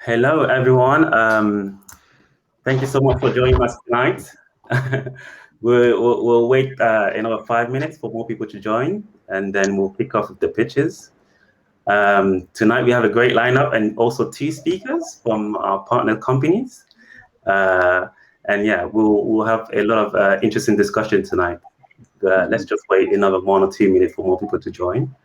Hello, everyone. Thank you so much for joining us tonight. We'll wait another 5 minutes for more people to join, and then we'll kick off with the pitches. Tonight we have a great lineup and also two speakers from our partner companies. And yeah, we'll have a lot of interesting discussion tonight. Let's just wait another 1 or 2 minutes for more people to join.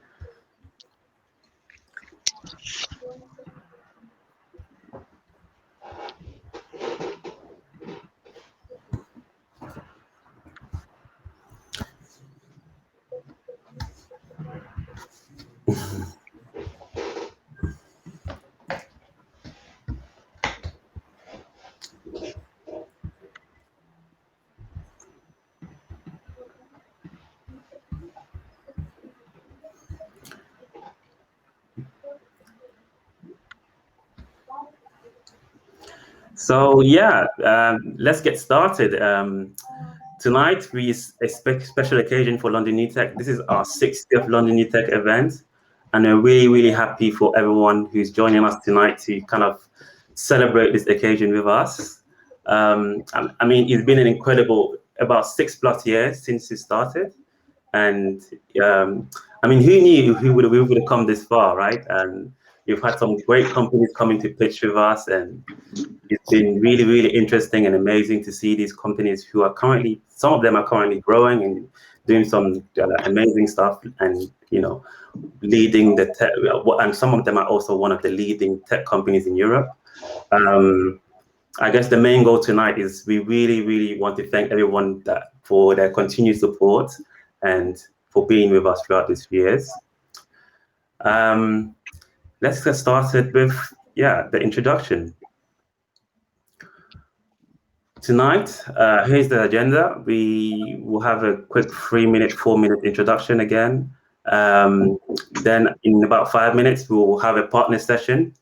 So yeah, let's get started. Tonight we a special occasion for London New Tech. This is our 60th London New Tech event, and we're really happy for everyone who's joining us tonight to kind of celebrate this occasion with us. I mean, it's been an incredible about 6+ years since it started, and I mean, who knew we would have come this far, right? And we've had some great companies coming to pitch with us, and it's been really interesting and amazing to see these companies who are currently, some of them are currently growing and doing some amazing stuff, and leading the tech, and some of them are also one of the leading tech companies in Europe. I guess the main goal tonight is we really want to thank everyone for their continued support and for being with us throughout these years. Let's get started with the introduction. Tonight, here's the agenda. We will have a quick 3-minute, 4-minute introduction again. Then in about 5 minutes, we will have a partner session.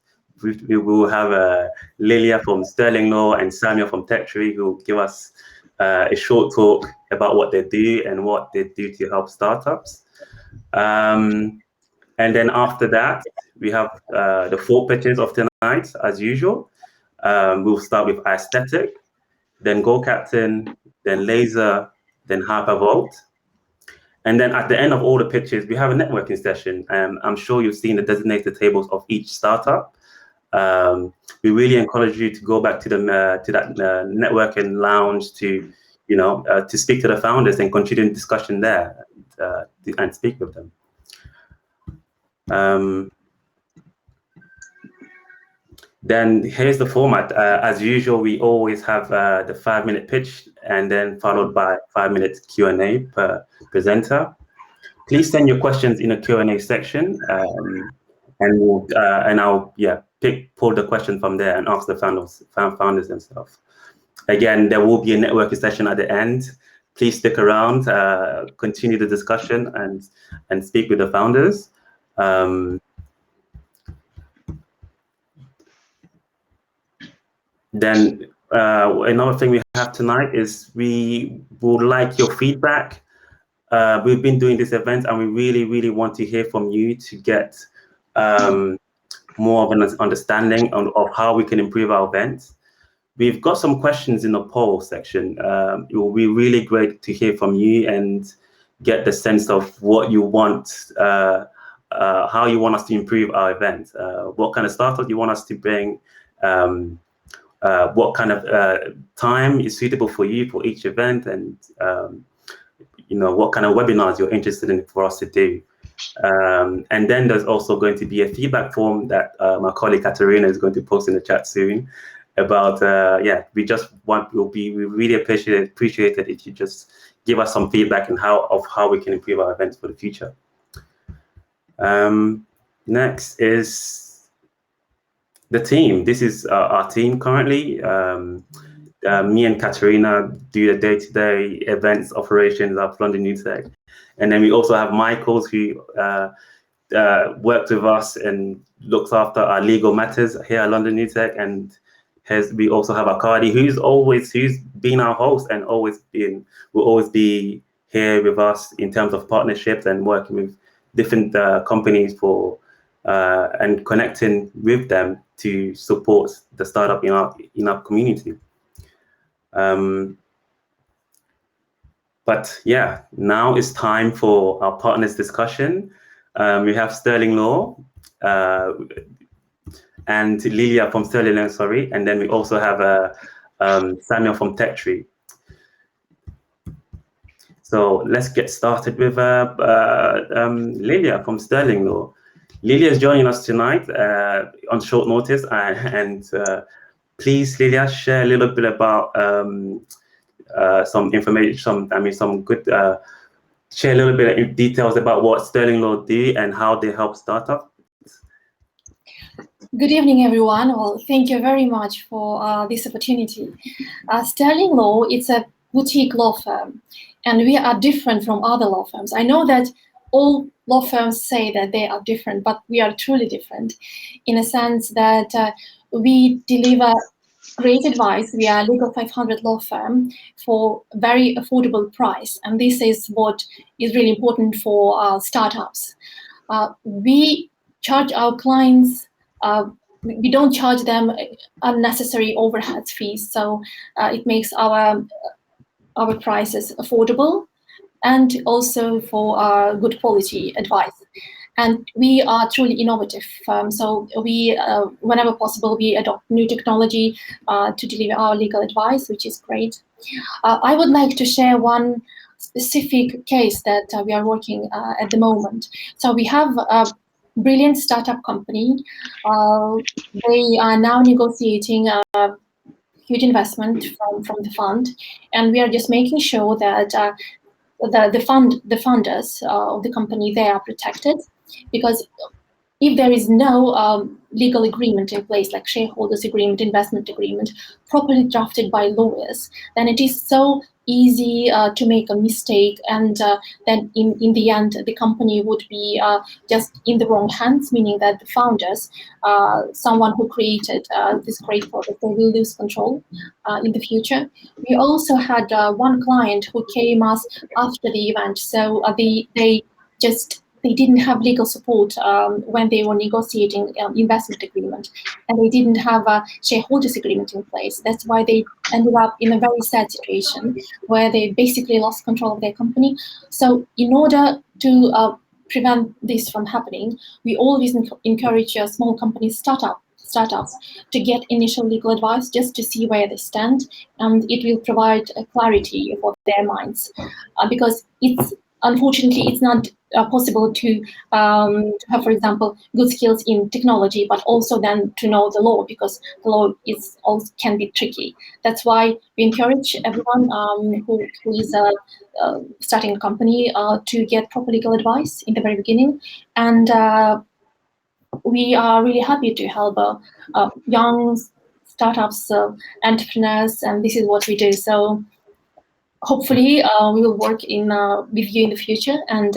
We will have Lilia from Sterling Law and Samuel from TechTree who will give us a short talk about what they do and what they do to help startups. And then after that, we have the 4 pitches of tonight, as usual. We'll start with Aistetic, then Go Captain, then Laser, then Hypervolt. And then at the end of all the pitches, we have a networking session. I'm sure you've seen the designated tables of each startup. We really encourage you to go back to that networking lounge to speak to the founders and continue discussion there and speak with them. Then here's the format. As usual, we always have the 5-minute pitch and then followed by 5-minute Q&A per presenter. Please send your questions in the Q&A section, and I'll pull the question from there and ask the founders themselves. Again, there will be a networking session at the end. Please stick around, continue the discussion, and speak with the founders. Then another thing we have tonight is we would like your feedback. We've been doing this event and we really want to hear from you to get more of an understanding of how we can improve our events. We've got some questions in the poll section. It will be really great to hear from you and get the sense of what you want, how you want us to improve our event, what kind of startup you want us to bring, what kind of time is suitable for you for each event, and what kind of webinars you're interested in for us to do. And then there's also going to be a feedback form that my colleague Katerina is going to post in the chat soon about, we really appreciate it if you just give us some feedback and how we can improve our events for the future. Next is the team. This is our team currently. Me and Katerina do the day-to-day events operations of London New Tech. And then we also have Michaels who works with us and looks after our legal matters here at London New Tech. And we also have Akadi, who's been our host and will always be here with us in terms of partnerships and working with different companies and connecting with them to support the startup in our community. But yeah, now it's time for our partners discussion. We have Sterling Law and Lilia from Sterling Law, sorry, and then we also have Samuel from TechTree. So let's get started with Lilia from Sterling Law. Lilia is joining us tonight on short notice, and please, Lilia, share a little bit about some information, some good, share a little bit of details about what Sterling Law do and how they help startups. Good evening, everyone. Well, thank you very much for this opportunity. Sterling Law, it's a boutique law firm, and we are different from other law firms. I know that all law firms say that they are different, but we are truly different in a sense that we deliver great advice. We are a Legal 500 law firm for a very affordable price, and this is what is really important for startups. We charge our clients, we don't charge them unnecessary overhead fees, so it makes our prices affordable and also for good quality advice. And we are truly innovative firm, so we, whenever possible, we adopt new technology to deliver our legal advice, which is great. I would like to share one specific case that we are working at the moment. So we have a brilliant startup company. They are now negotiating a huge investment from the fund, and we are just making sure that the funders of the company, they are protected, because if there is no legal agreement in place, like shareholders agreement, investment agreement, properly drafted by lawyers, then it is so easy to make a mistake, and then in the end, the company would be just in the wrong hands, meaning that the founders, someone who created this great product, they will lose control in the future. We also had one client who came us after the event, so they didn't have legal support when they were negotiating investment agreement, and they didn't have a shareholders agreement in place. That's why they ended up in a very sad situation where they basically lost control of their company. So in order to prevent this from happening, we always encourage small companies, startups to get initial legal advice just to see where they stand, and it will provide clarity for their minds, because unfortunately it's not possible to have, for example, good skills in technology, but also then to know the law, because the law can be tricky. That's why we encourage everyone who is starting a company to get proper legal advice in the very beginning. And we are really happy to help young startups, entrepreneurs, and this is what we do. So hopefully we will work with you in the future, and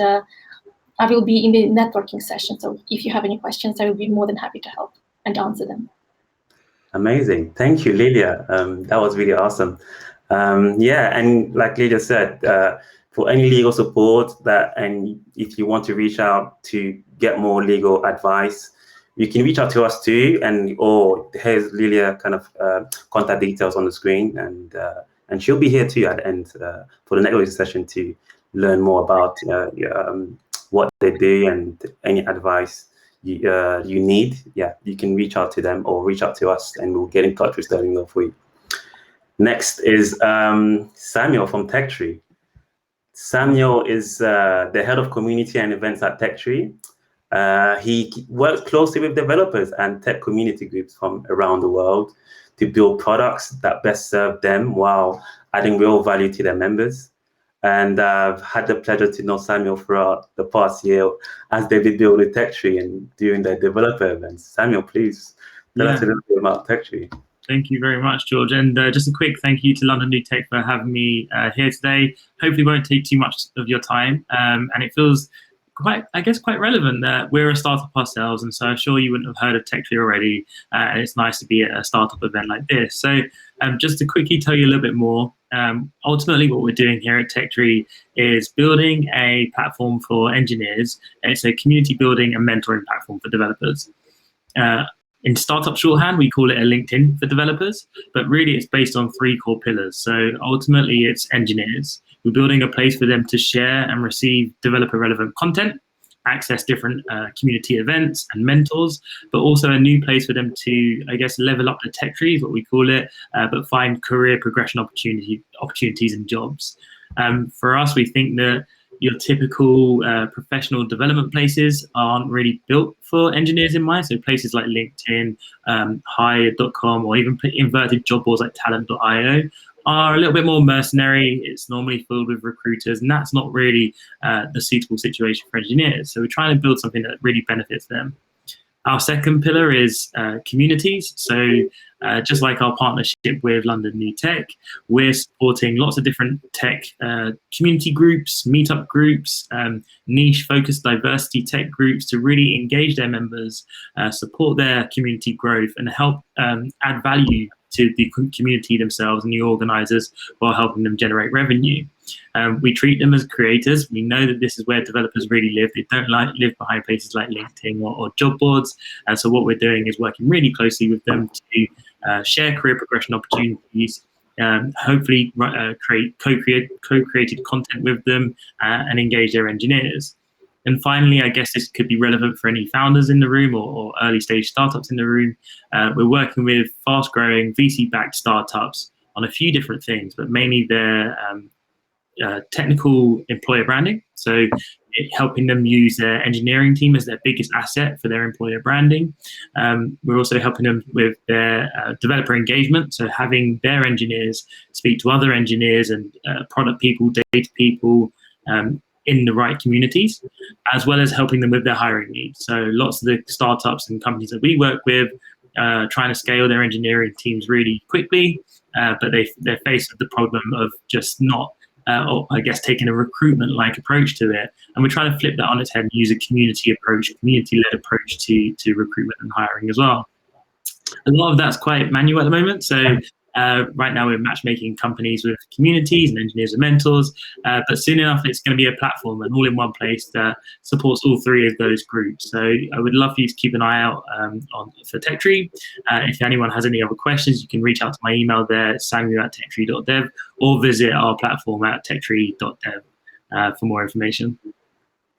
I will be in the networking session. So if you have any questions, I will be more than happy to help and answer them. Amazing. Thank you, Lilia. That was really awesome. Yeah, and like Lilia said, for any legal support and if you want to reach out to get more legal advice, you can reach out to us too, or here's Lilia kind of contact details on the screen, and she'll be here too at the end for the networking session to learn more about what they do and any advice you need. Yeah, you can reach out to them or reach out to us, and we'll get in touch with Sterling Law for you. Next is Samuel from TechTree. Samuel is the head of community and events at TechTree. He works closely with developers and tech community groups from around the world to build products that best serve them while adding real value to their members. And I've had the pleasure to know Samuel throughout the past year as they've been building TechTree and doing their developer events. Samuel, please tell us a little bit about TechTree. Thank you very much, George. And just a quick thank you to London New Tech for having me here today. Hopefully won't take too much of your time. And it feels quite relevant that we're a startup ourselves. And so I'm sure you wouldn't have heard of TechTree already. And it's nice to be at a startup event like this. So just to quickly tell you a little bit more, ultimately what we're doing here at TechTree is building a platform for engineers. It's a community building and mentoring platform for developers. In startup shorthand, we call it a LinkedIn for developers, but really it's based on 3 core pillars. So ultimately, it's engineers. We're building a place for them to share and receive developer relevant content, access different community events and mentors, but also a new place for them to, I guess, level up the tech tree, is what we call it, but find career progression opportunities and jobs. For us, we think that your typical professional development places aren't really built for engineers in mind. So places like LinkedIn, Hire.com, or even inverted job boards like Talent.io are a little bit more mercenary. It's normally filled with recruiters, and that's not really the suitable situation for engineers. So we're trying to build something that really benefits them. Our second pillar is communities. So just like our partnership with London New Tech, we're supporting lots of different tech community groups, meetup groups, niche-focused diversity tech groups to really engage their members, support their community growth, and help add value to the community themselves and the organizers while helping them generate revenue. We treat them as creators. We know that this is where developers really live. They don't live behind places like LinkedIn or job boards. And so what we're doing is working really closely with them to share career progression opportunities, hopefully create co-created content with them and engage their engineers. And finally, I guess this could be relevant for any founders in the room or early stage startups in the room. We're working with fast growing VC-backed startups on a few different things, but mainly their technical employer branding. So helping them use their engineering team as their biggest asset for their employer branding. We're also helping them with their developer engagement. So having their engineers speak to other engineers and product people, data people, in the right communities, as well as helping them with their hiring needs. So lots of the startups and companies that we work with trying to scale their engineering teams really quickly, but they're faced with the problem of just not, or I guess, taking a recruitment-like approach to it. And we're trying to flip that on its head and use a community approach, community-led approach to recruitment and hiring as well. A lot of that's quite manual at the moment. So right now we're matchmaking companies with communities and engineers and mentors, but soon enough it's going to be a platform, an all-in-one place that supports all 3 of those groups. So I would love for you to keep an eye out for TechTree. If anyone has any other questions, you can reach out to my email there, samuel@techtree.dev, or visit our platform at techtree.dev for more information.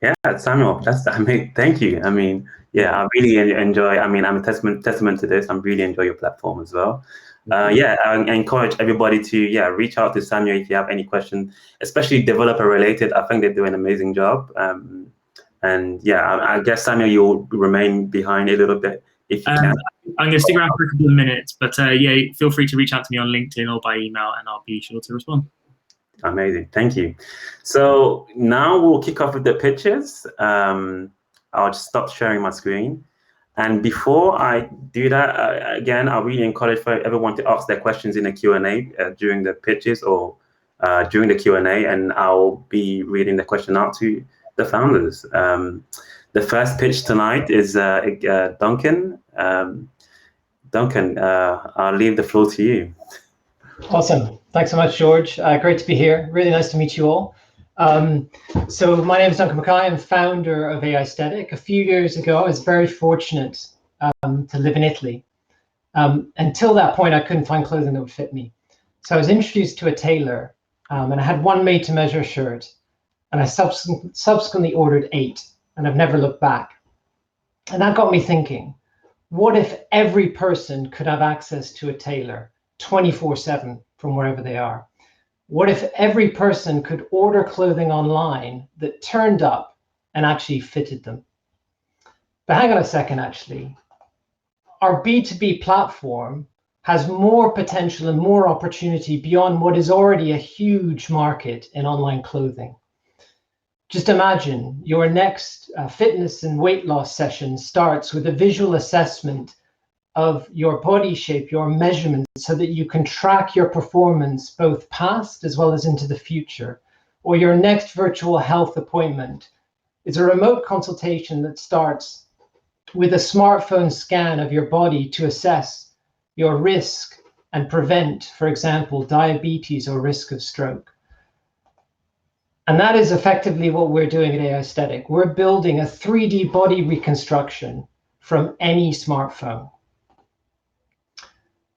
Yeah, Samuel, thank you. I mean, yeah, I really enjoy. I mean, I'm a testament to this. I really enjoy your platform as well. Yeah, I encourage everybody to reach out to Samuel if you have any questions, especially developer related. I think they do an amazing job. And yeah, I guess Samuel, you'll remain behind a little bit if you can. I'm going to stick around for a couple of minutes, but yeah, feel free to reach out to me on LinkedIn or by email, and I'll be sure to respond. Amazing, thank you. So now we'll kick off with the pitches. I'll just stop sharing my screen. And before I do that, again, I really encourage for everyone to ask their questions in the Q&A during the pitches or during the Q&A, and I'll be reading the question out to the founders. The first pitch tonight is Duncan. Duncan, I'll leave the floor to you. Awesome. Thanks so much, George. Great to be here. Really nice to meet you all. So my name is Duncan Mackay. I'm founder of Aistetic. A few years ago, I was very fortunate to live in Italy. Until that point, I couldn't find clothing that would fit me. So I was introduced to a tailor, and I had one made-to-measure shirt, and I subsequently ordered 8, and I've never looked back. And that got me thinking, what if every person could have access to a tailor 24/7 from wherever they are? What if every person could order clothing online that turned up and actually fitted them? But hang on a second, actually. Our B2B platform has more potential and more opportunity beyond what is already a huge market in online clothing. Just imagine your next fitness and weight loss session starts with a visual assessment of your body shape, your measurements, so that you can track your performance both past as well as into the future. Or your next virtual health appointment is a remote consultation that starts with a smartphone scan of your body to assess your risk and prevent, for example, diabetes or risk of stroke. And that is effectively what we're doing at Aistetic. We're building a 3D body reconstruction from any smartphone.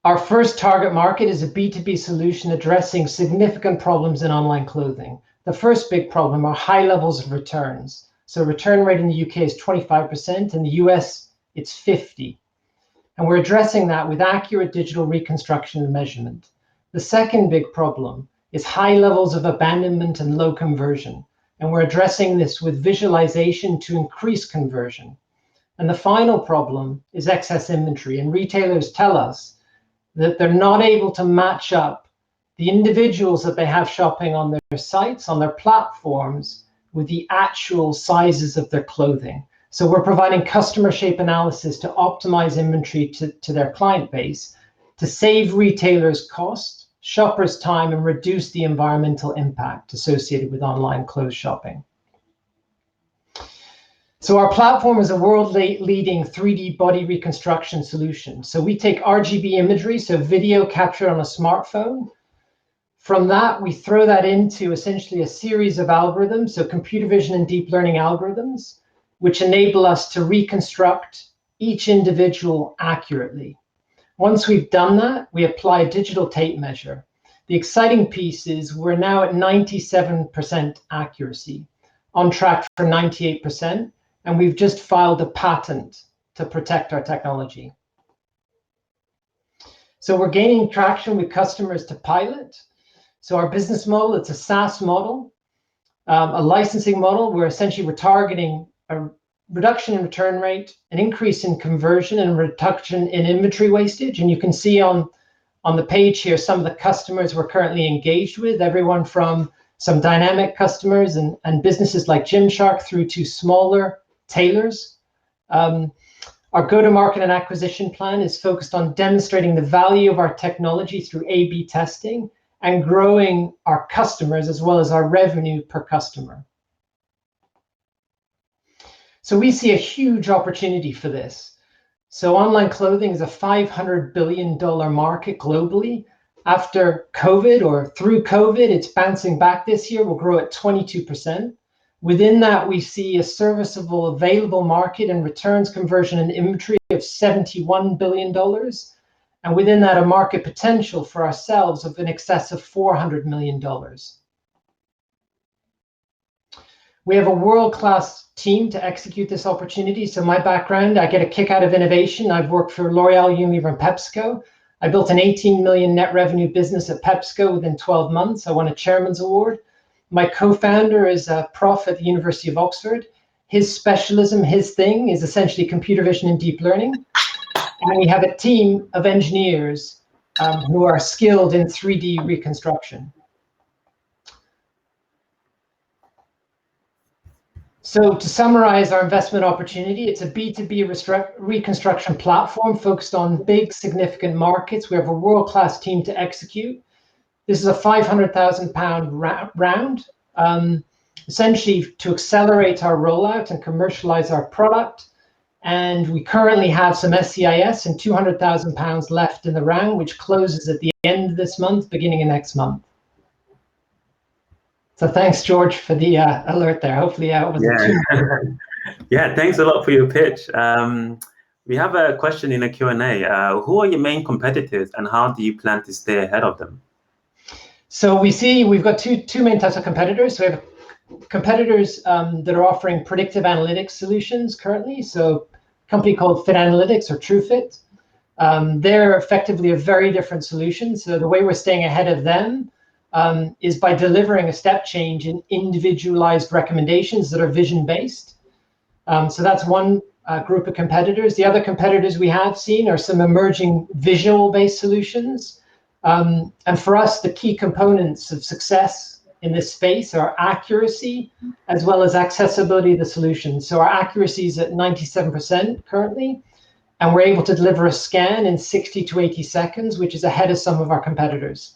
Our first target market is a B2B solution addressing significant problems in online clothing. The first big problem are high levels of returns. So return rate in the UK is 25%, in the US it's 50%. And we're addressing that with accurate digital reconstruction and measurement. The second big problem is high levels of abandonment and low conversion. And we're addressing this with visualization to increase conversion. And the final problem is excess inventory. And retailers tell us that they're not able to match up the individuals that they have shopping on their sites, on their platforms, with the actual sizes of their clothing. So we're providing customer shape analysis to optimize inventory to their client base, to save retailers cost, shoppers time, and reduce the environmental impact associated with online clothes shopping. So our platform is a world-leading 3D body reconstruction solution. So we take RGB imagery, so video captured on a smartphone. From that, we throw that into essentially a series of algorithms, so computer vision and deep learning algorithms, which enable us to reconstruct each individual accurately. Once we've done that, we apply a digital tape measure. The exciting piece is we're now at 97% accuracy, on track for 98%, and we've just filed a patent to protect our technology. So we're gaining traction with customers to pilot. So our business model, it's a SaaS model, a licensing model where essentially we're targeting a reduction in return rate, an increase in conversion, and a reduction in inventory wastage. And you can see on the page here some of the customers we're currently engaged with, everyone from some dynamic customers and businesses like Gymshark through to smaller tailors. Our go-to-market and acquisition plan is focused on demonstrating the value of our technology through A/B testing and growing our customers as well as our revenue per customer. So we see a huge opportunity for this. So online clothing is a $500 billion market globally. After COVID or through COVID, it's bouncing back this year. We'll grow at 22%. Within that, we see a serviceable available market and returns conversion and inventory of $71 billion. And within that, a market potential for ourselves of in excess of $400 million. We have a world-class team to execute this opportunity. So my background, I get a kick out of innovation. I've worked for L'Oreal, Unilever, and PepsiCo. I built an 18 million net revenue business at PepsiCo within 12 months. I won a chairman's award. My co-founder is a prof at the University of Oxford. His specialism, his thing is essentially computer vision and deep learning. And we have a team of engineers who are skilled in 3D reconstruction. So to summarize our investment opportunity, it's a B2B reconstruction platform focused on big, significant markets. We have a world-class team to execute. This is a £500,000 round, essentially to accelerate our rollout and commercialize our product. And we currently have some SCIS and £200,000 left in the round, which closes at the end of this month, beginning of next month. So thanks, George, for the alert there. Hopefully it wasn't too much. Yeah, thanks a lot for your pitch. We have a question in a Q&A. Who are your main competitors and how do you plan to stay ahead of them? So we've got two main types of competitors. So we have competitors that are offering predictive analytics solutions currently. So a company called Fit Analytics or TrueFit. They're effectively a very different solution. So the way we're staying ahead of them is by delivering a step change in individualized recommendations that are vision-based. So that's one group of competitors. The other competitors we have seen are some emerging visual-based solutions. And for us, the key components of success in this space are accuracy as well as accessibility of the solution. So our accuracy is at 97% currently, and we're able to deliver a scan in 60 to 80 seconds, which is ahead of some of our competitors.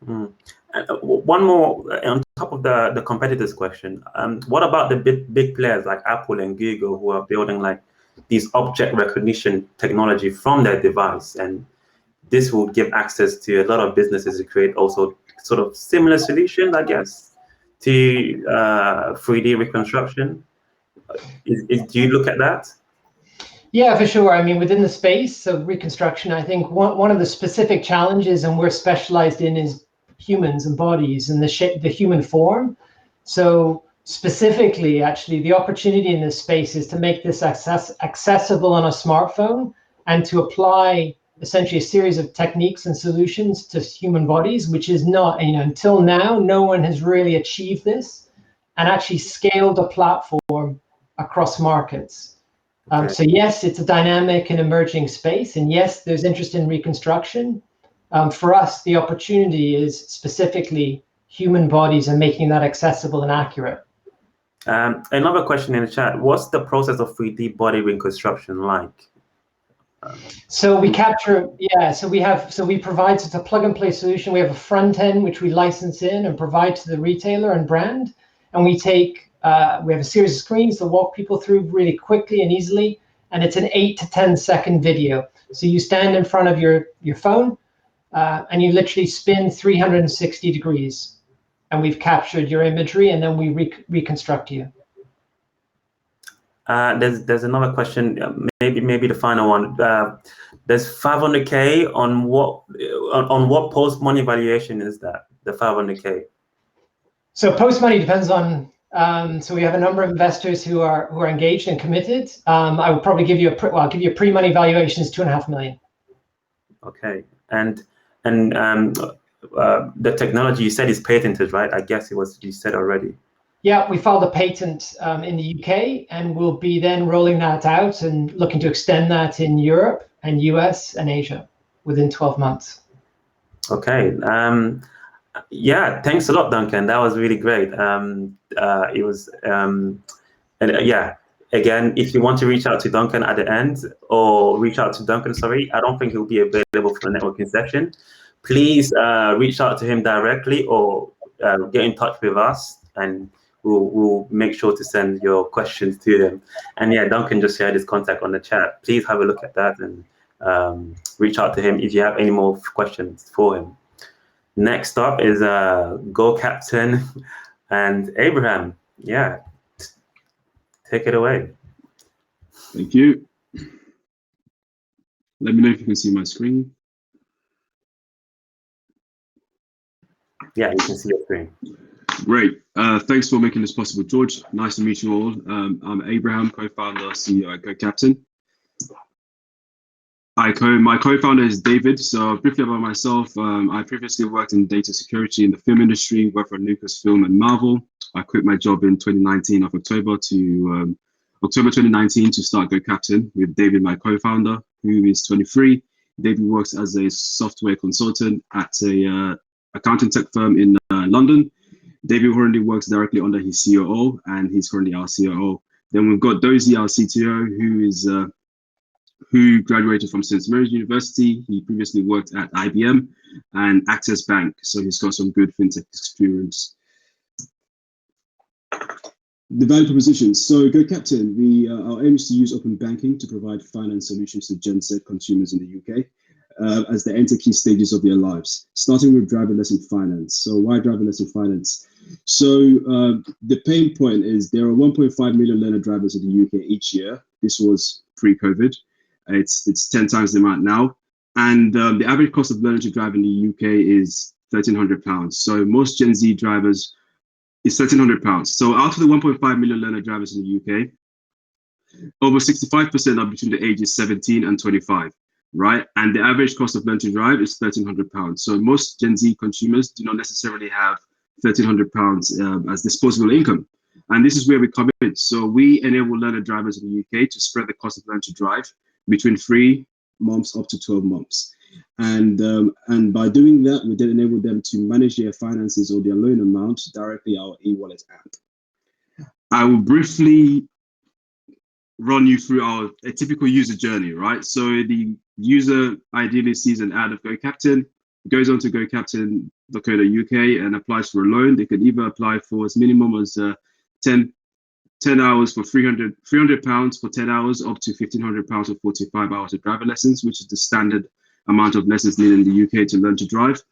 One more on top of the competitors question. What about the big players like Apple and Google who are building like these object recognition technology from their device? And this will give access to a lot of businesses to create also sort of similar solutions, I guess, to 3D reconstruction. Do you look at that? Yeah, for sure. I mean, within the space of reconstruction, I think one of the specific challenges, and we're specialized in, is humans and bodies and the human form. So specifically, actually, the opportunity in this space is to make this accessible on a smartphone and to apply essentially a series of techniques and solutions to human bodies, which is not, until now, no one has really achieved this and actually scaled a platform across markets. Okay. So yes, it's a dynamic and emerging space, and yes, there's interest in reconstruction. For us, the opportunity is specifically human bodies and making that accessible and accurate. Another question in the chat: what's the process of 3D body reconstruction like? So we capture, yeah. So we provide, so it's a plug and play solution. We have a front end which we license in and provide to the retailer and brand, and we have a series of screens to walk people through really quickly and easily, and it's an 8 to 10 second video. So you stand in front of your phone, and you literally spin 360 degrees, and we've captured your imagery, and then we reconstruct you. There's another question, maybe the final one. There's 500K on what post money valuation is that? The 500K. So post money depends on. So we have a number of investors who are engaged and committed. I would probably give you I'll give you a pre-money valuation is $2.5 million. Okay, and the technology you said is patented, right? I guess you said already. Yeah, we filed a patent in the UK, and we'll be then rolling that out and looking to extend that in Europe and US and Asia within 12 months. Okay. Yeah, thanks a lot, Duncan. That was really great. It was, yeah. Again, if you want to reach out to Duncan at the end, or reach out to Duncan, sorry, I don't think he'll be available for the networking session. Please reach out to him directly, or get in touch with us, and we'll make sure to send your questions to them. And yeah, Duncan just shared his contact on the chat. Please have a look at that and reach out to him if you have any more questions for him. Next up is Go Captain and Abraham. Yeah, take it away. Thank you. Let me know if you can see my screen. Yeah, you can see your screen. Great. Thanks for making this possible, George. Nice to meet you all. I'm Abraham, co-founder, CEO at Go Captain. My co-founder is David. So briefly about myself, I previously worked in data security in the film industry, worked for Lucasfilm and Marvel. I quit my job in 2019 of October 2019 to start Go Captain with David, my co-founder, who is 23. David works as a software consultant at a accounting tech firm in London. David currently works directly under his COO, and he's currently our COO. Then we've got Dozy, our CTO, who graduated from St. Mary's University. He previously worked at IBM and Access Bank, so he's got some good fintech experience. The value propositions. So Go Captain, our aim is to use open banking to provide finance solutions to Gen Z consumers in the UK as they enter key stages of their lives, starting with driverless in finance. So why driverless in finance? So the pain point is there are 1.5 million learner drivers in the UK each year. This was pre-COVID. It's 10 times the amount now. And the average cost of learning to drive in the UK is £1,300. So most Gen Z drivers is £1,300. So out of the 1.5 million learner drivers in the UK, over 65% are between the ages 17 and 25, right? And the average cost of learning to drive is £1,300. So most Gen Z consumers do not necessarily have £1,300 as disposable income. And this is where we come in. So we enable learner drivers in the UK to spread the cost of learning to drive between 3 months up to 12 months. And by doing that, we then enable them to manage their finances or their loan amount directly our e-wallet app. I will briefly run you through a typical user journey, right? So the user ideally sees an ad of Go Captain, goes on to gocaptain.co.uk and applies for a loan. They could either apply for as minimum as 10 hours for £300 for 10 hours, up to £1,500 for 45 hours of driver lessons, which is the standard amount of lessons needed in the UK to learn to drive.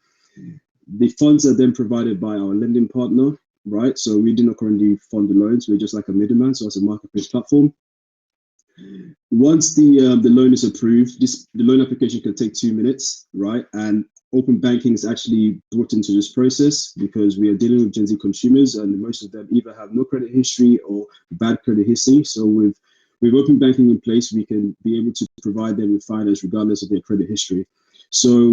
The funds are then provided by our lending partner, right? So we do not currently fund the loans. We're just like a middleman, so it's a marketplace platform. once the loan is approved, the loan application can take 2 minutes, right? And open banking is actually brought into this process because we are dealing with Gen Z consumers, and most of them either have no credit history or bad credit history. So with open banking in place, we can be able to provide them with finance regardless of their credit history. So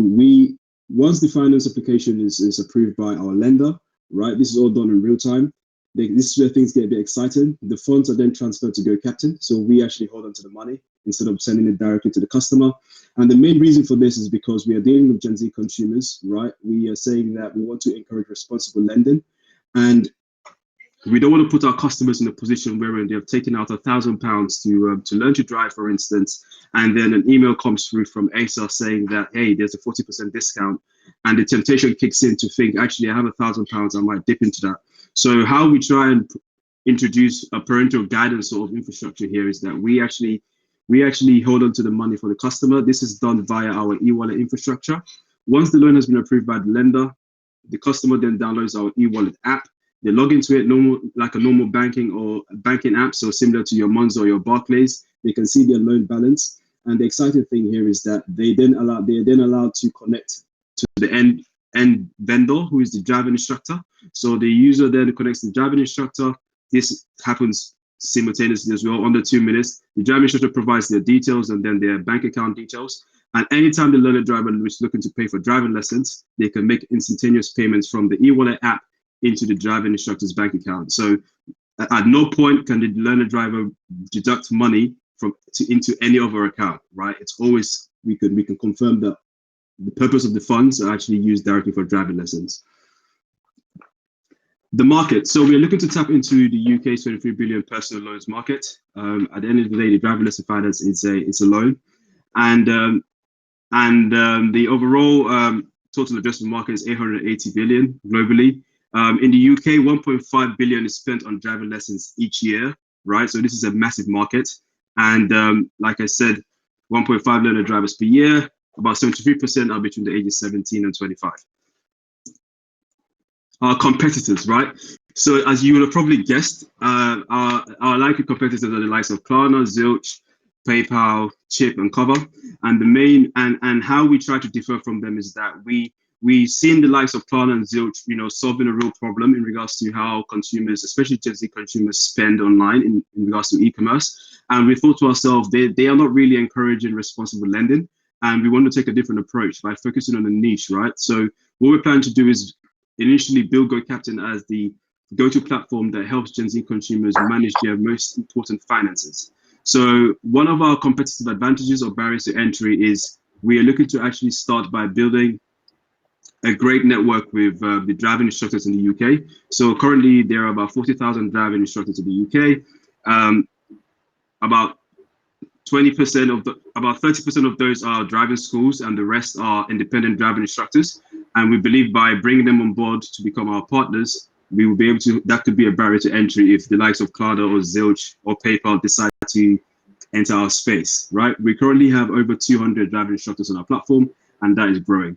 once the finance application is approved by our lender, right? This is all done in real time. This is where things get a bit exciting. The funds are then transferred to Go Captain, so we actually hold on to the money instead of sending it directly to the customer. And the main reason for this is because we are dealing with Gen Z consumers, right? We are saying that we want to encourage responsible lending, and we don't want to put our customers in a position where they have taken out £1,000 to learn to drive, for instance, and then an email comes through from ASA saying that, hey, there's a 40% discount, and the temptation kicks in to think, actually, I have £1,000, I might dip into that. So how we try and introduce a parental guidance sort of infrastructure here is that we actually hold on to the money for the customer. This is done via our e-wallet infrastructure. Once the loan has been approved by the lender, the customer then downloads our e-wallet app. They log into it like a normal banking app, so similar to your Monzo or your Barclays. They can see their loan balance. And the exciting thing here is that they are then allowed to connect to the end vendor, who is the driving instructor. So the user then connects to the driving instructor. This happens simultaneously as well, under 2 minutes. The driving instructor provides their details and then their bank account details. And anytime the learner driver is looking to pay for driving lessons, they can make instantaneous payments from the e-wallet app into the driving instructor's bank account. So at no point can the learner driver deduct money into any other account, right? It's always, we can confirm that the purpose of the funds are actually used directly for driving lessons. The market. So we're looking to tap into the UK's 23 billion personal loans market. At the end of the day, the driving lesson finance is a loan, and the overall total addressable market is 880 billion globally. In the UK, 1.5 billion is spent on driving lessons each year, right? So this is a massive market, and like I said, 1.5 learner drivers per year. About 73% are between the ages 17 and 25. Our competitors, right? So as you would have probably guessed, our likely competitors are the likes of Klarna, Zilch, PayPal, Chip, and Cover. And the main and how we try to differ from them is that we seen the likes of Klarna and Zilch, solving a real problem in regards to how consumers, especially Gen Z consumers, spend online in regards to e-commerce. And we thought to ourselves, they are not really encouraging responsible lending. And we want to take a different approach by focusing on a niche, right? So what we're planning to do is initially build Go Captain as the go-to platform that helps Gen Z consumers manage their most important finances. So one of our competitive advantages or barriers to entry is we are looking to actually start by building a great network with the driving instructors in the UK. So currently there are about 40,000 driving instructors in the UK. About 30% of those are driving schools, and the rest are independent driving instructors. And we believe by bringing them on board to become our partners, we will be able to, that could be a barrier to entry if the likes of Klarna or Zilch or PayPal decide to enter our space, right? We currently have over 200 driving instructors on our platform, and that is growing.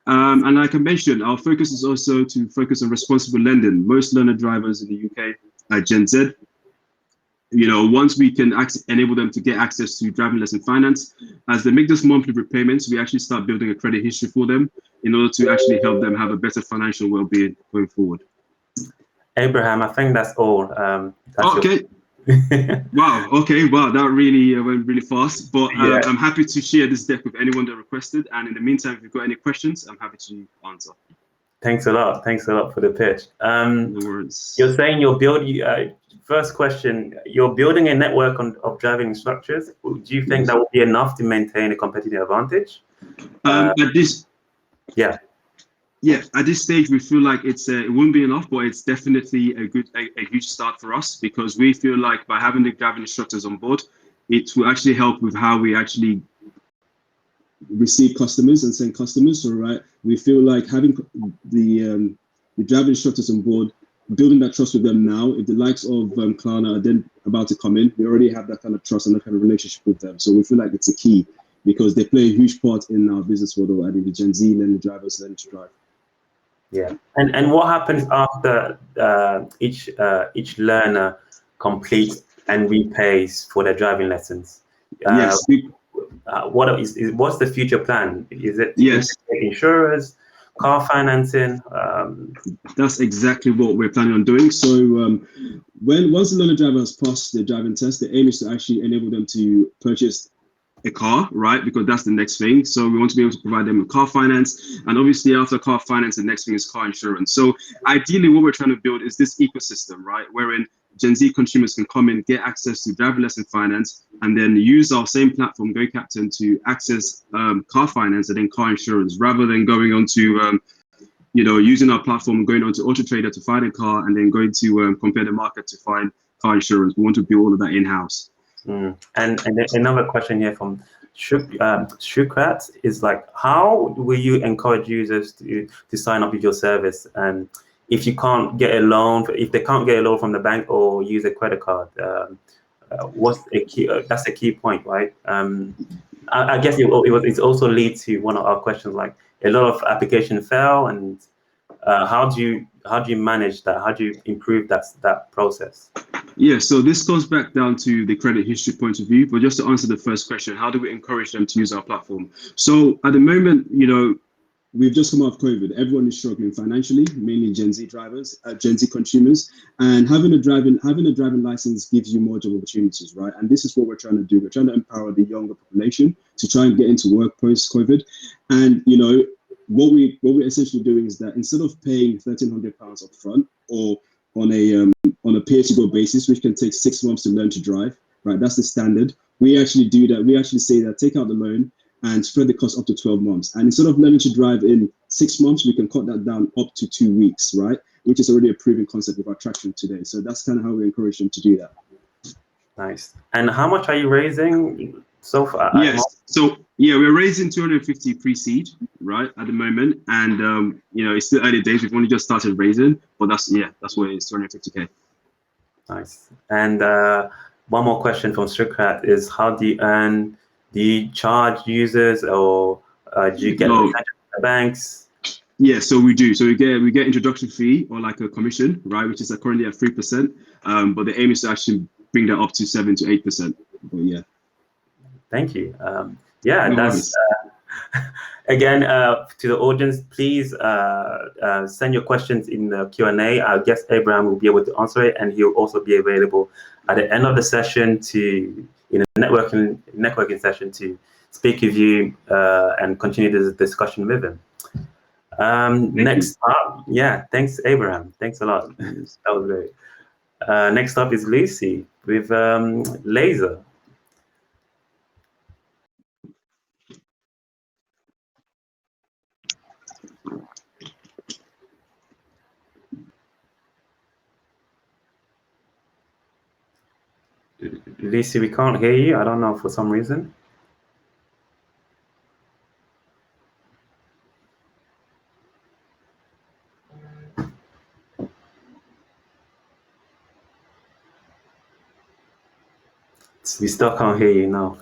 And like I mentioned, our focus is also to focus on responsible lending. Most learner drivers in the UK are Gen Z. Once we can enable them to get access to driving lesson finance, as they make those monthly repayments, we actually start building a credit history for them in order to actually help them have a better financial well-being going forward. Abraham, I think that's all. Okay. Wow. Okay. Wow. That really went really fast. But Yeah. I'm happy to share this deck with anyone that requested. And in the meantime, if you've got any questions, I'm happy to answer. Thanks a lot. Thanks a lot for the pitch. No worries. You're saying you're building. First question: you're building a network of driving instructors. Do you think that will be enough to maintain a competitive advantage? At this, yeah. Yeah, at this stage, we feel like it won't be enough, but it's definitely a huge start for us, because we feel like by having the driving instructors on board, it will actually help with how we actually receive customers and send customers. So, right, we feel like having the driving instructors on board, building that trust with them now. If the likes of Klarna are then about to come in, we already have that kind of trust and that kind of relationship with them. So we feel like it's a key, because they play a huge part in our business model, adding the Gen Z learning drivers learning to drive. Yeah, and what happens after each learner completes and repays for their driving lessons? Yes. What's the future plan? Is it Yes. insurers, car financing? That's exactly what we're planning on doing. So once the learner driver has passed the driving test, the aim is to actually enable them to purchase a car, right? Because that's the next thing. So we want to be able to provide them with car finance. And obviously after car finance, the next thing is car insurance. So ideally what we're trying to build is this ecosystem, right? Wherein Gen Z consumers can come in, get access to driverless and finance, and then use our same platform, Go Captain, to access car finance and then car insurance, rather than going on to, using our platform, going on to Auto Trader to find a car and then going to compare the market to find car insurance. We want to build all of that in-house. And another question here from Shukrat is like, how will you encourage users to sign up with your service? And if you can't get a loan, if they can't get a loan from the bank or use a credit card, what's a key? That's a key point, right? I guess it also leads to one of our questions, like a lot of applications fail, and how do you manage that? How do you improve that process? Yeah, so this goes back down to the credit history point of view. But just to answer the first question, how do we encourage them to use our platform? So at the moment, we've just come out of COVID. Everyone is struggling financially, mainly Gen Z drivers, Gen Z consumers, and having a driving license gives you more job opportunities, right? And this is what we're trying to do. We're trying to empower the younger population to try and get into work post-COVID. And what we're essentially doing is that instead of paying £1,300 up front or on a pay-as-you-go basis, which can take 6 months to learn to drive, right? That's the standard. We actually do that. We actually say that take out the loan and spread the cost up to 12 months. And instead of learning to drive in 6 months, we can cut that down up to 2 weeks, right? Which is already a proven concept with our traction today. So that's kind of how we encourage them to do that. Nice. And how much are you raising so far? Yes. So yeah, we're raising 250 pre-seed, right, at the moment. And it's still early days. We've only just started raising, but that's what it is, 250K. Nice. And one more question from Srikrat is, how do you earn? Do you charge users, or do you get banks? Yeah, so we do. So we get introduction fee or like a commission, right, which is currently at 3%. But the aim is to actually bring that up to 7 to 8%. But yeah. Thank you. No that's again to the audience. Please send your questions in the Q&A. Our guest Abraham will be able to answer it, and he'll also be available at the end of the session networking session to speak with you and continue this discussion with him. Next up, thanks Abraham. Thanks a lot. That was great. Next up is Lucy with Laser. Lucy, we can't hear you. I don't know, for some reason. We still can't hear you now.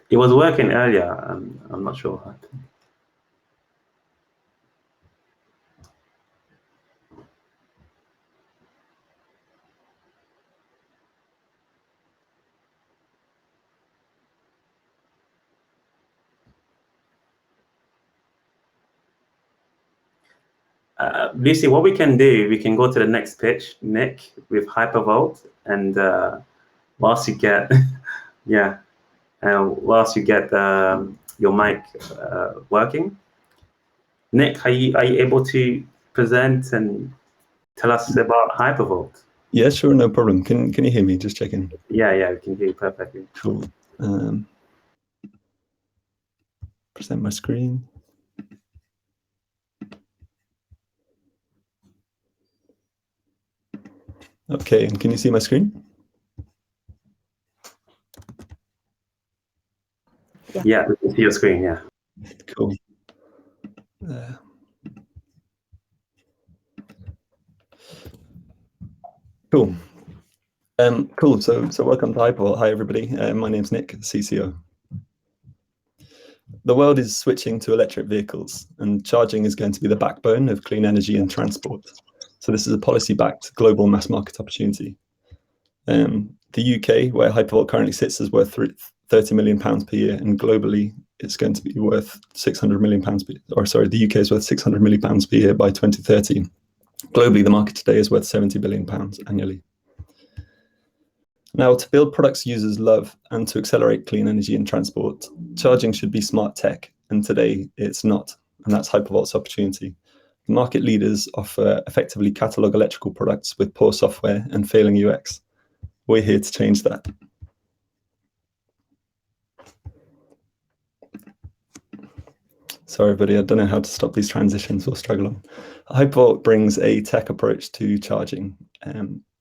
It was working earlier. I'm not sure what happened. Lucy, what we can do, we can go to the next pitch, Nick, with Hypervolt, and whilst you get, whilst you get your mic working, Nick, are you able to present and tell us about Hypervolt? Yeah, sure, no problem. Can you hear me? Just checking. Yeah, we can hear you perfectly. Cool. Present my screen. Okay, and can you see my screen? Yeah, we can see your screen, yeah. Cool. Cool. Cool. So welcome to Hypervolt. Hi everybody. My name's Nick, CCO. The world is switching to electric vehicles, and charging is going to be the backbone of clean energy and transport. So this is a policy-backed global mass market opportunity. The UK, where Hypervolt currently sits, is worth £30 million per year, and globally it's going to be worth £600 million per year. Or sorry, the UK is worth £600 million per year by 2030. Globally, the market today is worth £70 billion annually. Now, to build products users love and to accelerate clean energy and transport, charging should be smart tech, and today it's not, and that's Hypervolt's opportunity. The market leaders offer effectively catalog electrical products with poor software and failing UX. We're here to change that. Sorry, everybody, I don't know how to stop these transitions, we'll struggle on. Hypervolt brings a tech approach to charging.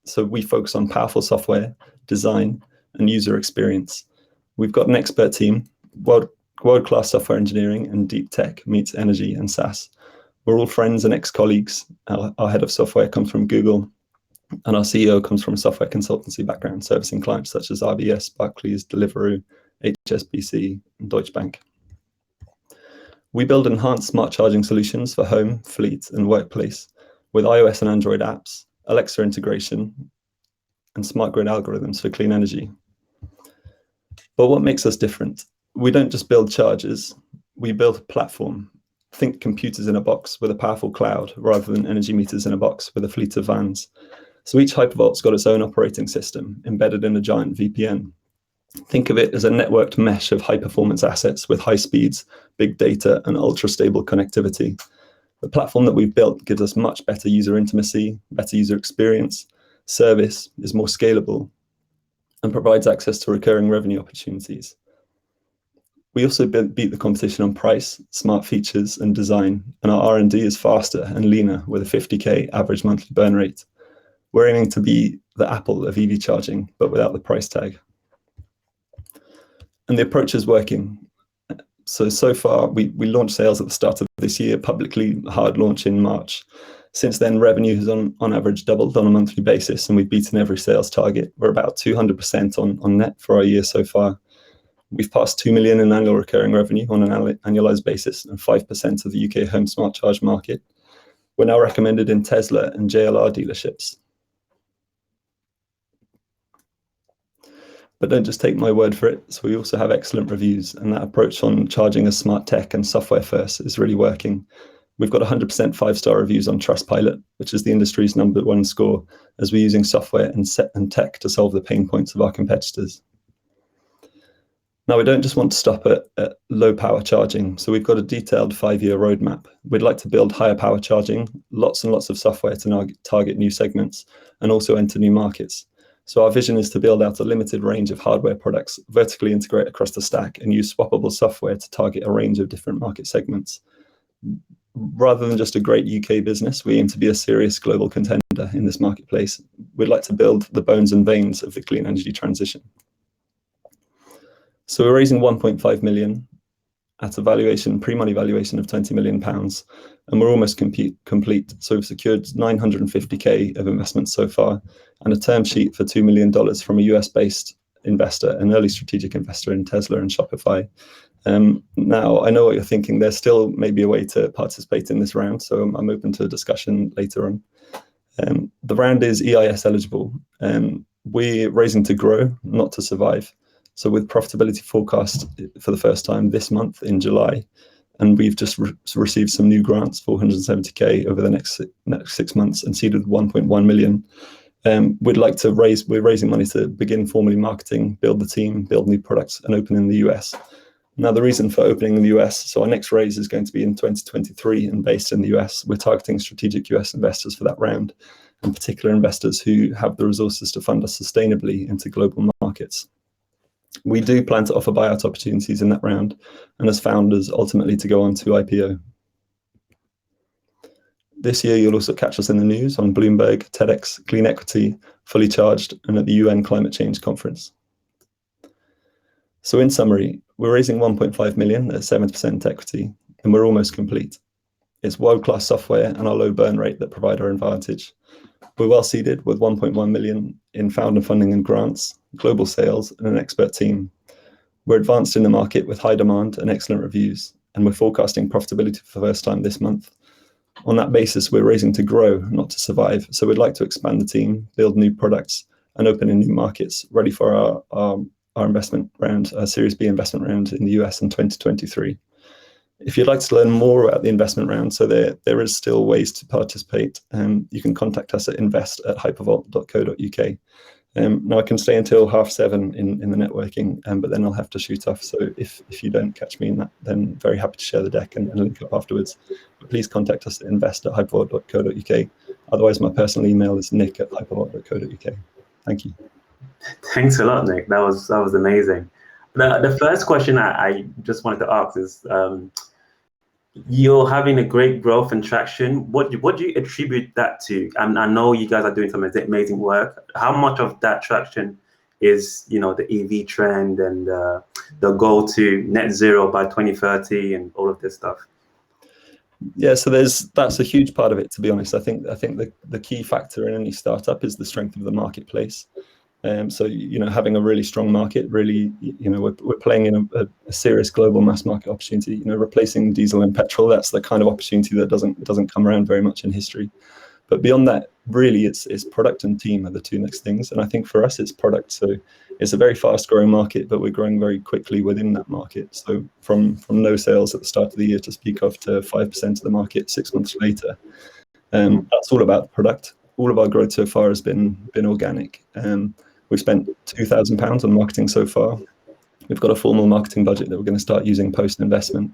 So we focus on powerful software, design, and user experience. We've got an expert team, world-class software engineering, and deep tech meets energy and SaaS. We're all friends and ex-colleagues. Our head of software comes from Google, and our CEO comes from a software consultancy background, servicing clients such as RBS, Barclays, Deliveroo, HSBC, and Deutsche Bank. We build enhanced smart charging solutions for home, fleet, and workplace with iOS and Android apps, Alexa integration, and smart grid algorithms for clean energy. But what makes us different? We don't just build chargers, we build a platform. Think computers in a box with a powerful cloud rather than energy meters in a box with a fleet of vans. So each Hypervolt's got its own operating system embedded in a giant VPN. Think of it as a networked mesh of high-performance assets with high speeds, big data, and ultra-stable connectivity. The platform that we've built gives us much better user intimacy, better user experience, service, is more scalable, and provides access to recurring revenue opportunities. We also beat the competition on price, smart features, and design, and our R&D is faster and leaner with a 50K average monthly burn rate. We're aiming to be the Apple of EV charging, but without the price tag. And the approach is working. So far, we launched sales at the start of this year, publicly hard launch in March. Since then, revenue has on average doubled on a monthly basis, and we've beaten every sales target. We're about 200% on net for our year so far. We've passed 2 million in annual recurring revenue on an annualized basis, and 5% of the UK home smart charge market. We're now recommended in Tesla and JLR dealerships. But don't just take my word for it. So we also have excellent reviews, and that approach on charging as smart tech and software first is really working. We've got 100% 5-star reviews on Trustpilot, which is the industry's #1 score, as we're using software and tech to solve the pain points of our competitors. Now, we don't just want to stop at low power charging. So we've got a detailed 5-year roadmap. We'd like to build higher power charging, lots and lots of software to target new segments, and also enter new markets. So our vision is to build out a limited range of hardware products, vertically integrate across the stack, and use swappable software to target a range of different market segments. Rather than just a great UK business, we aim to be a serious global contender in this marketplace. We'd like to build the bones and veins of the clean energy transition. So we're raising 1.5 million at a valuation, pre-money valuation of £20 million, and we're almost complete. So we've secured 950K of investments so far, and a term sheet for $2 million from a US-based investor, an early strategic investor in Tesla and Shopify. Now, I know what you're thinking. There's still maybe a way to participate in this round, so I'm open to a discussion later on. The round is EIS eligible. We're raising to grow, not to survive. So with profitability forecast for the first time this month in July, and we've just received some new grants, 470K over the next 6 months, and seeded 1.1 million. We're raising money to begin formally marketing, build the team, build new products, and open in the US. Now, the reason for opening in the US, so our next raise is going to be in 2023 and based in the US. We're targeting strategic US investors for that round, in particular investors who have the resources to fund us sustainably into global markets. We do plan to offer buyout opportunities in that round, and as founders, ultimately to go on to IPO. This year, you'll also catch us in the news on Bloomberg, TEDx, Clean Equity, Fully Charged, and at the UN Climate Change Conference. So in summary, we're raising 1.5 million at 7% equity, and we're almost complete. It's world-class software and our low burn rate that provide our advantage. We're well seeded with 1.1 million in founder funding and grants, global sales, and an expert team. We're advanced in the market with high demand and excellent reviews, and we're forecasting profitability for the first time this month. On that basis, we're raising to grow, not to survive. So we'd like to expand the team, build new products, and open in new markets, ready for our investment round, Series B investment round in the US in 2023. If you'd like to learn more about the investment round, so there is still ways to participate, you can contact us at invest@hypervolt.co.uk. Now I can stay until 7:30 in the networking, but then I'll have to shoot off. So if you don't catch me in that, then very happy to share the deck and link up afterwards. But please contact us at invest@hypervolt.co.uk. Otherwise, my personal email is nick@hypervolt.co.uk. Thank you. Thanks a lot, Nick. That was amazing. The first question I just wanted to ask is, you're having a great growth and traction. What do you attribute that to? I know you guys are doing some amazing work. How much of that traction is, the EV trend and the goal to net zero by 2030 and all of this stuff? Yeah, so that's a huge part of it, to be honest. I think the key factor in any startup is the strength of the marketplace. So having a really strong market, really, we're playing in a serious global mass market opportunity. Replacing diesel and petrol, that's the kind of opportunity that doesn't come around very much in history. But beyond that, really, it's product and team are the two next things. And I think for us, it's product. So it's a very fast-growing market, but we're growing very quickly within that market. So from no sales at the start of the year to speak of to 5% of the market 6 months later, that's all about the product. All of our growth so far has been organic. We've spent £2,000 on marketing so far. We've got a formal marketing budget that we're going to start using post-investment.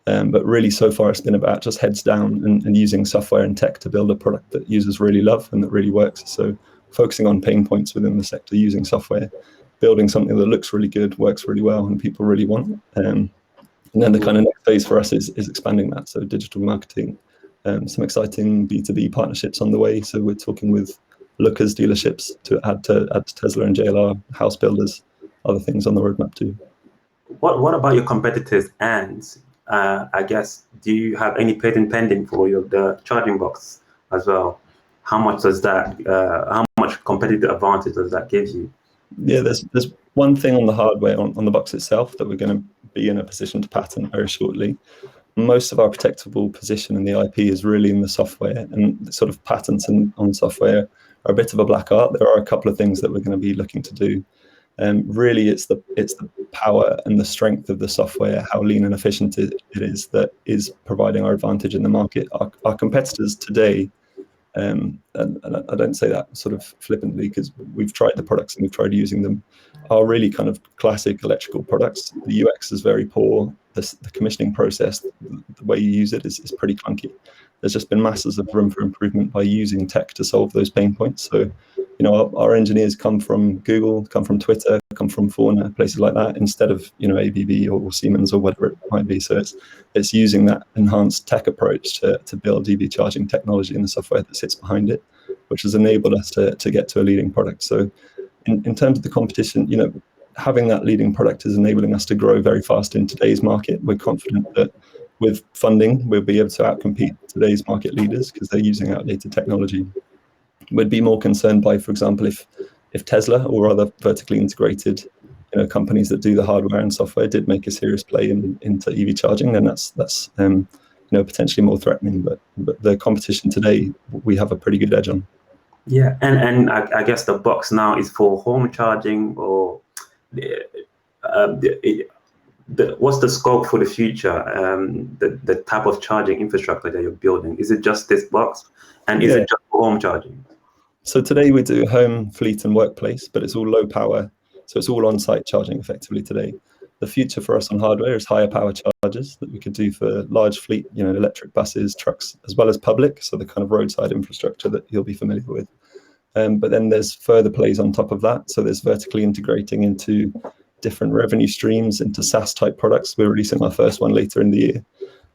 But really, so far, it's been about just heads down and using software and tech to build a product that users really love and that really works. So focusing on pain points within the sector, using software, building something that looks really good, works really well, and people really want. And then the kind of next phase for us is expanding that. So digital marketing, some exciting B2B partnerships on the way. So we're talking with Lookers dealerships to add to Tesla and JLR, house builders, other things on the roadmap too. What about your competitors? And I guess, do you have any patent pending for the charging box as well? How much does that? How much competitive advantage does that give you? Yeah, there's one thing on the hardware on the box itself that we're going to be in a position to patent very shortly. Most of our protectable position in the IP is really in the software, and sort of patents on software are a bit of a black art. There are a couple of things that we're going to be looking to do. Really, it's the power and the strength of the software, how lean and efficient it is, that is providing our advantage in the market. Our competitors today, and I don't say that sort of flippantly because we've tried the products and we've tried using them, are really kind of classic electrical products. The UX is very poor. The commissioning process, the way you use it is pretty clunky. There's just been masses of room for improvement by using tech to solve those pain points. So, our engineers come from Google, come from Twitter, come from Fauna, places like that, instead of, ABB or Siemens or whatever it might be. So it's using that enhanced tech approach to build EV charging technology and the software that sits behind it, which has enabled us to get to a leading product. So in terms of the competition, having that leading product is enabling us to grow very fast in today's market. We're confident that with funding, we'll be able to outcompete today's market leaders because they're using outdated technology. We'd be more concerned by, for example, if Tesla or other vertically integrated companies that do the hardware and software did make a serious play into EV charging, then that's potentially more threatening. But the competition today, we have a pretty good edge on. Yeah, and I guess the box now is for home charging, or what's the scope for the future? The type of charging infrastructure that you're building, is it just this box, and is it just for home charging? So today we do home, fleet, and workplace, but it's all low power, so it's all on-site charging effectively today. The future for us on hardware is higher power chargers that we could do for large fleet, electric buses, trucks, as well as public, so the kind of roadside infrastructure that you'll be familiar with. But then there's further plays on top of that. So there's vertically integrating into different revenue streams, into SaaS type products. We're releasing our first one later in the year.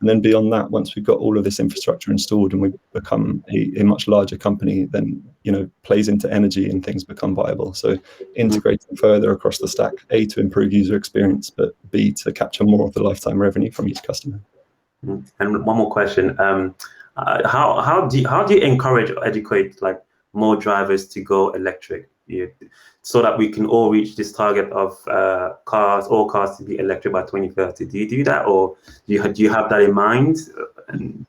And then beyond that, once we've got all of this infrastructure installed and we become a much larger company, then plays into energy and things become viable. So integrating further across the stack, A, to improve user experience, but B, to capture more of the lifetime revenue from each customer. And one more question: how do you encourage or educate more drivers to go electric? so that we can all reach this target of all cars to be electric by 2030. Do you do that, or do you have that in mind?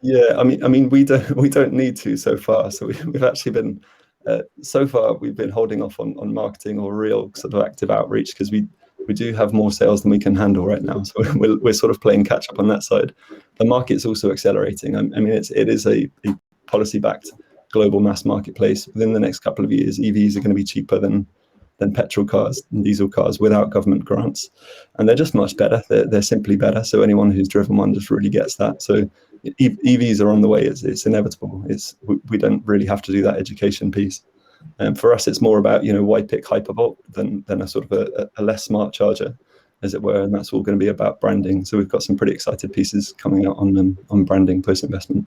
Yeah, I mean, we don't need to so far. So we've actually been so far we've been holding off on marketing or real sort of active outreach, because we do have more sales than we can handle right now. So we're sort of playing catch up on that side. The market's also accelerating. I mean, it is a policy-backed global mass marketplace. Within the next couple of years, EVs are going to be cheaper than petrol cars and diesel cars without government grants, and they're just much better. They're simply better. So anyone who's driven one just really gets that. So EVs are on the way. It's inevitable. We don't really have to do that education piece. For us, it's more about, why pick Hypervolt than a sort of a less smart charger, as it were, and that's all going to be about branding. So we've got some pretty excited pieces coming out on branding post investment.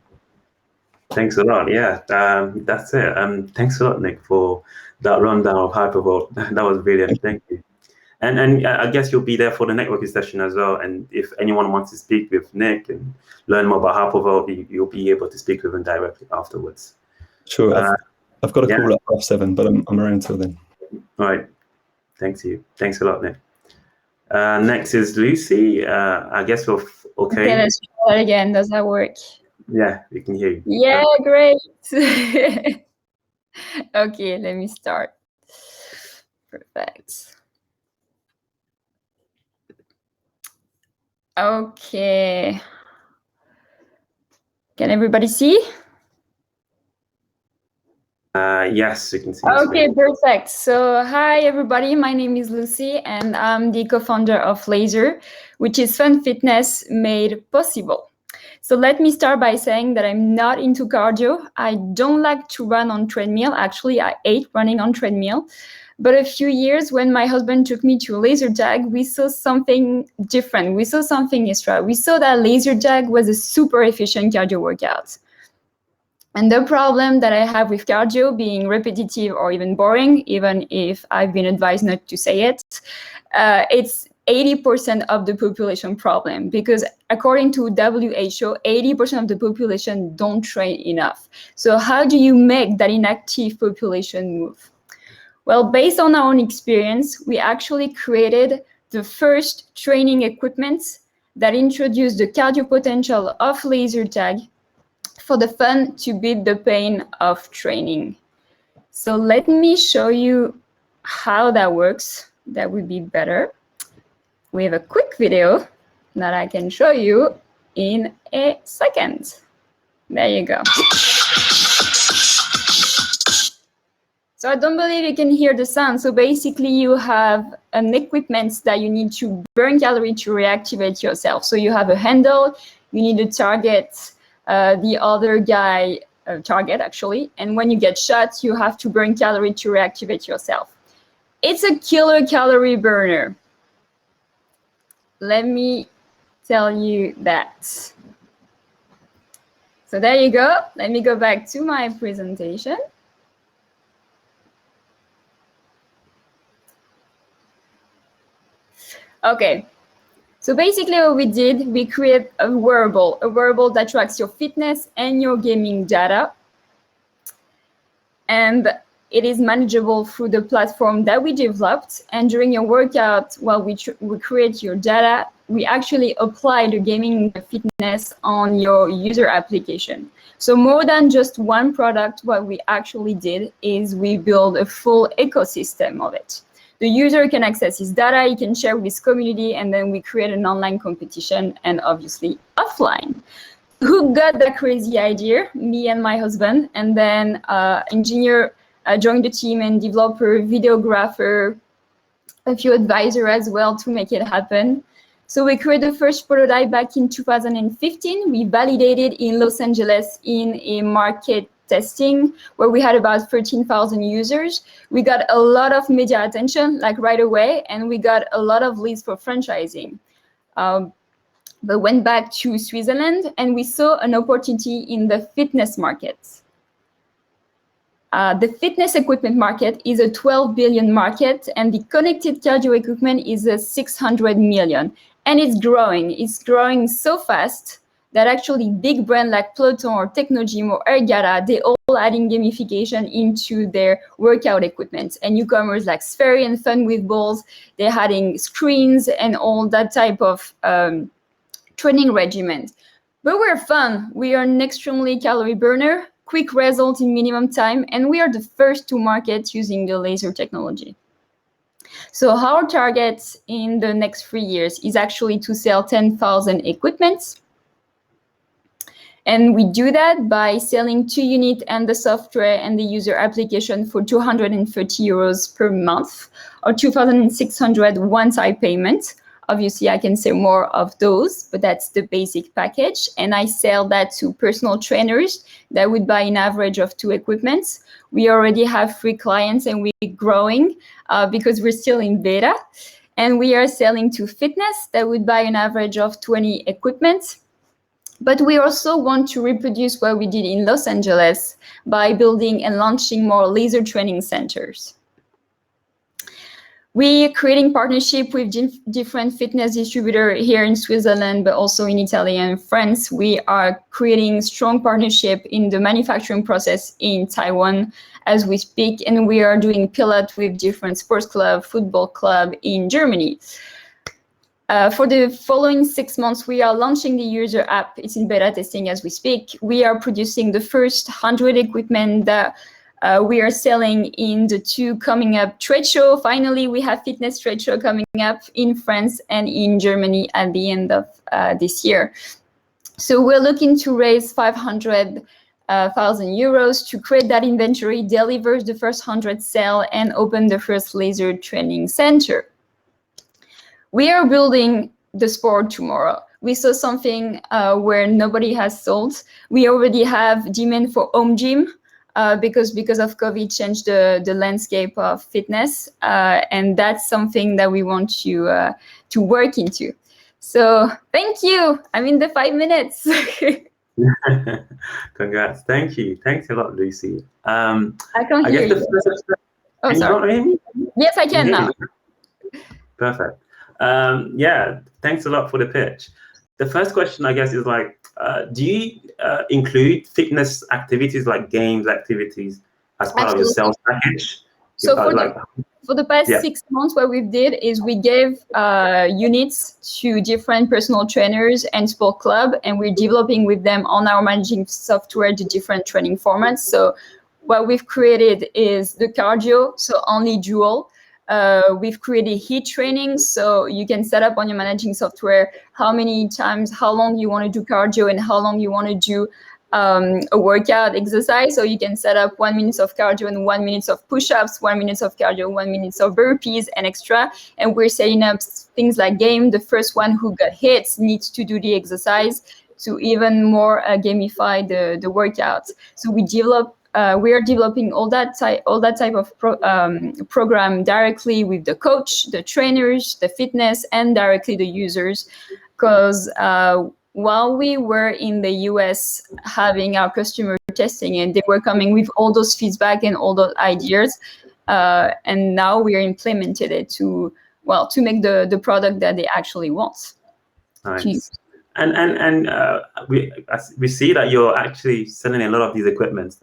Thanks a lot. Yeah, that's it. Thanks a lot, Nick, for that rundown of Hypervolt. That was brilliant. Thank you. And I guess you'll be there for the networking session as well. And if anyone wants to speak with Nick and learn more about Hypervolt, you'll be able to speak with him directly afterwards. Sure. I've got a call at 7:30, but I'm around till then. All right. Thanks a lot, Nick. Next is Lucy. I guess we're okay. Okay, let's try that again. Does that work? Yeah, we can hear you. Yeah, great. Okay, let me start. Perfect. Okay. Can everybody see? Yes, you can see. Okay, perfect. So hi, everybody. My name is Lucy, and I'm the co-founder of Laser, which is fun fitness made possible. So let me start by saying that I'm not into cardio. I don't like to run on treadmill. Actually, I hate running on treadmill. But a few years when my husband took me to a laser tag, we saw something different. We saw something extra. We saw that laser tag was a super efficient cardio workout. And the problem that I have with cardio being repetitive or even boring, even if I've been advised not to say it, it's 80% of the population problem, because according to WHO, 80% of the population don't train enough. So how do you make that inactive population move? Well, based on our own experience, we actually created the first training equipment that introduced the cardio potential of laser tag for the fun to beat the pain of training. So let me show you how that works. That would be better. We have a quick video that I can show you in a second. There you go. So I don't believe you can hear the sound. So basically you have an equipment that you need to burn calorie to reactivate yourself. So you have a handle, you need to target the other guy target actually. And when you get shot, you have to burn calorie to reactivate yourself. It's a killer calorie burner. Let me tell you that. So there you go. Let me go back to my presentation. Okay. So basically what we did, we create a wearable that tracks your fitness and your gaming data. And it is manageable through the platform that we developed. And during your workout, while we create your data, we actually apply the gaming fitness on your user application. So more than just one product, what we actually did is we build a full ecosystem of it. The user can access his data, he can share with his community, and then we create an online competition and obviously offline. Who got that crazy idea? Me and my husband, and then engineer joined the team, and developer, videographer, a few advisors as well to make it happen. So we created the first prototype back in 2015. We validated in Los Angeles in a market testing where we had about 13,000 users. We got a lot of media attention like right away, and we got a lot of leads for franchising. But went back to Switzerland and we saw an opportunity in the fitness market. The fitness equipment market is a 12 billion market, and the connected cardio equipment is a 600 million. And it's growing. It's growing so fast that actually big brand like Peloton or Technogym or Ergata, they all adding gamification into their workout equipment. And newcomers like Sperry and Fun with Balls, they're adding screens and all that type of training regimen. But we're fun. We are an extremely calorie burner, quick result in minimum time, and we are the first to market using the laser technology. So our target in the next 3 years is actually to sell 10,000 equipments. And we do that by selling 2 units and the software and the user application for 230 euros per month or 2,600 one-time payment. Obviously, I can say more of those, but that's the basic package. And I sell that to personal trainers that would buy an average of 2 equipments. We already have 3 clients and we're growing because we're still in beta. And we are selling to fitness that would buy an average of 20 equipment. But we also want to reproduce what we did in Los Angeles by building and launching more laser training centers. We are creating partnership with different fitness distributors here in Switzerland, but also in Italy and France. We are creating strong partnership in the manufacturing process in Taiwan as we speak, and we are doing pilot with different sports club, football club in Germany. For the following 6 months, we are launching the user app. It's in beta testing as we speak. We are producing the first 100 equipment that we are selling in the 2 coming up trade show. Finally, we have fitness trade show coming up in France and in Germany at the end of this year. So we're looking to raise 500,000 euros to create that inventory, deliver the first 100 sale, and open the first laser training center. We are building the sport tomorrow. We saw something where nobody has sold. We already have demand for home gym because of COVID changed the landscape of fitness. And that's something that we want to work into. So thank you. I'm in the 5 minutes. Congrats. Thank you. Thanks a lot, Lucy. I can't hear you. Oh, sorry. Yes, I can now. Perfect. Yeah, thanks a lot for the pitch. The first question, I guess, is like, do you include fitness activities like games activities as part of your sales package? So for the past 6 months, what we did is we gave units to different personal trainers and sport club, and we're developing with them on our managing software the different training formats. So what we've created is the cardio, so only dual. We've created HIIT training, so you can set up on your managing software how many times, how long you want to do cardio and how long you want to do a workout exercise. So you can set up 1 minute of cardio and 1 minute of push-ups, 1 minute of cardio, 1 minute of burpees and extra. And we're setting up things like game. The first one who got hit needs to do the exercise to even more gamify the workout. So we are developing all that type of program directly with the coach, the trainers, the fitness, and directly the users. Because while we were in the US having our customer testing, and they were coming with all those feedback and all those ideas, and now we are implemented it to make the product that they actually want. Nice. And we see that you're actually selling a lot of these equipments.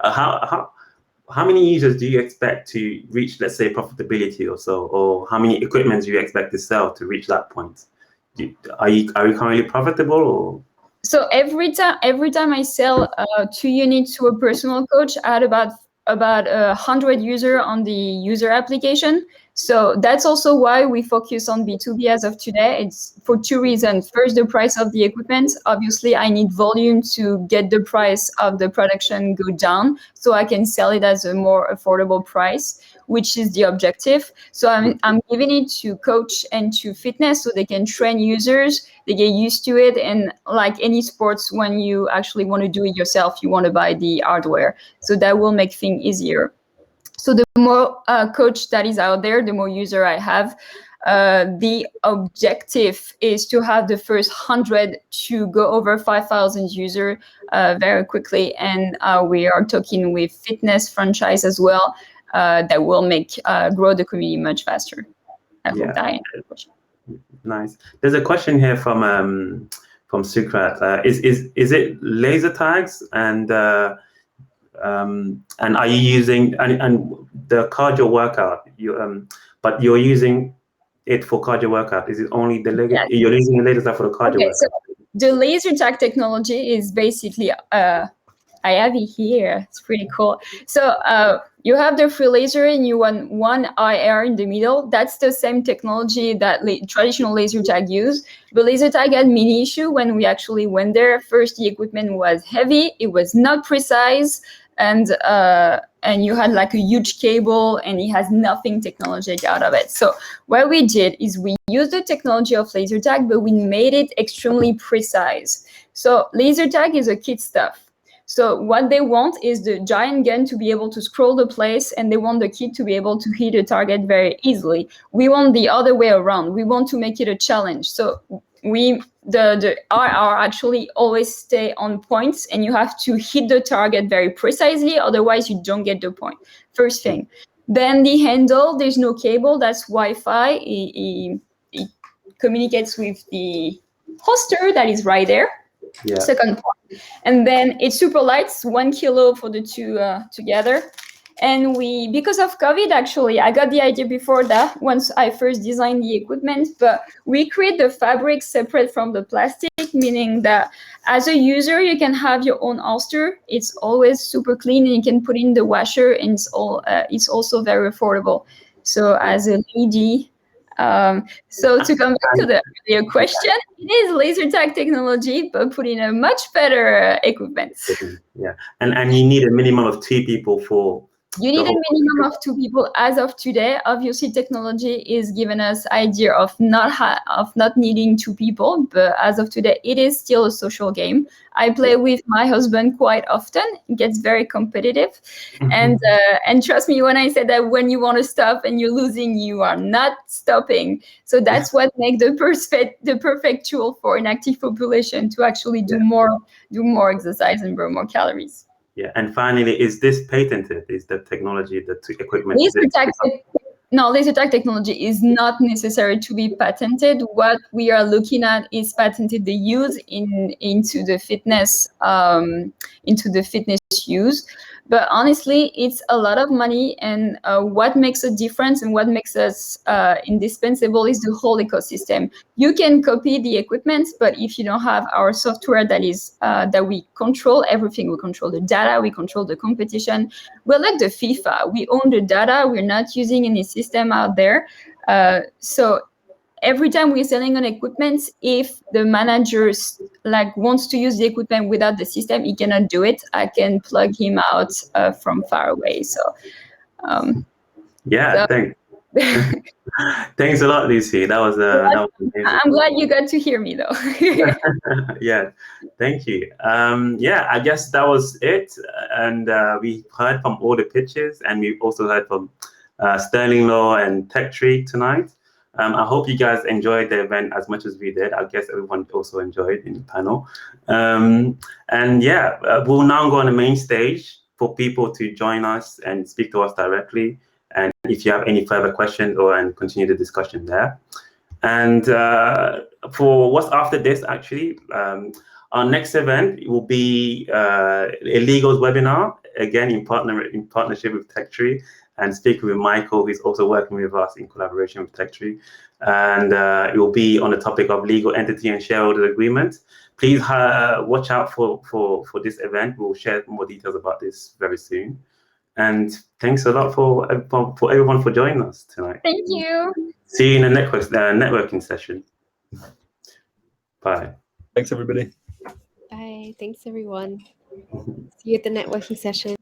How many users do you expect to reach, let's say, profitability or so, or how many equipments do you expect to sell to reach that point? Are you currently profitable? Or? So every time I sell 2 units to a personal coach, I had about 100 users on the user application. So that's also why we focus on B2B as of today. It's for 2 reasons. First, the price of the equipment. Obviously, I need volume to get the price of the production go down, so I can sell it as a more affordable price, which is the objective. So I'm giving it to coach and to fitness so they can train users, they get used to it. And like any sports, when you actually want to do it yourself, you want to buy the hardware. So that will make things easier. So the more coach that is out there, the more user I have. The objective is to have the first 100 to go over 5,000 users very quickly. And we are talking with fitness franchise as well that will make grow the community much faster. I hope that answers the question. Nice. There's a question here from from Sukrat. Is it laser tags, and are you using and the cardio workout? But you're using it for cardio workout. Is it only the leg? Yes. You're using the laser tag for the cardio workout. So the laser tag technology is basically I have it here. It's pretty cool. So you have the free laser and you want one IR in the middle. That's the same technology that traditional laser tag use. But laser tag had many issue when we actually went there. First, the equipment was heavy. It was not precise. And you had like a huge cable and it has nothing technologic out of it. So what we did is we used the technology of laser tag, but we made it extremely precise. So laser tag is a kid stuff. So what they want is the giant gun to be able to scroll the place, and they want the kid to be able to hit a target very easily. We want the other way around. We want to make it a challenge. So the IR actually always stay on points, and you have to hit the target very precisely, otherwise you don't get the point. First thing. Then the handle, there's no cable, that's Wi-Fi. It communicates with the holster that is right there. Yeah. Second point. And then it's super light, it's 1 kilo for the two together. And because of COVID, actually, I got the idea before that, once I first designed the equipment, but we create the fabric separate from the plastic, meaning that as a user, you can have your own holster. It's always super clean and you can put in the washer, and it's also very affordable. So as a lady, so to come back to your question, it is laser tag technology, but put in a much better equipment. Yeah, and you need a minimum of 2 people for. You need a minimum of 2 people as of today. Obviously, technology is giving us idea of not needing 2 people, but as of today, it is still a social game. I play with my husband quite often. It gets very competitive, and trust me when I say that when you want to stop and you're losing, you are not stopping. So that's what makes the perfect tool for an active population to actually do more exercise and burn more calories. Yeah, and finally, is this patented? Is the technology, the equipment? Laser tag technology is not necessary to be patented. What we are looking at is patented the use into the fitness use. But honestly, it's a lot of money, and what makes a difference and what makes us indispensable is the whole ecosystem. You can copy the equipment, but if you don't have our software that we control everything, we control the data, we control the competition. We're like the FIFA. We own the data. We're not using any system out there. So every time we're selling an equipment, if the manager wants to use the equipment without the system, he cannot do it. I can plug him out from far away. So thanks. Thanks a lot, Lucy. That was amazing. I'm glad you got to hear me though. Yeah, thank you. I guess that was it, and we heard from all the pitches, and we also heard from Sterling Law and TechTree tonight. I hope you guys enjoyed the event as much as we did. I guess everyone also enjoyed in the panel. We'll now go on the main stage for people to join us and speak to us directly. And if you have any further questions and continue the discussion there. And for what's after this, actually, our next event will be a legals webinar, again in partnership with TechTree, and speaking with Michael, who's also working with us in collaboration with TechTree. And it will be on the topic of legal entity and shareholder agreement. Please watch out for this event. We'll share more details about this very soon. And thanks a lot for everyone for joining us tonight. Thank you. See you in the networking session. Bye. Thanks, everybody. Bye. Thanks, everyone. See you at the networking session.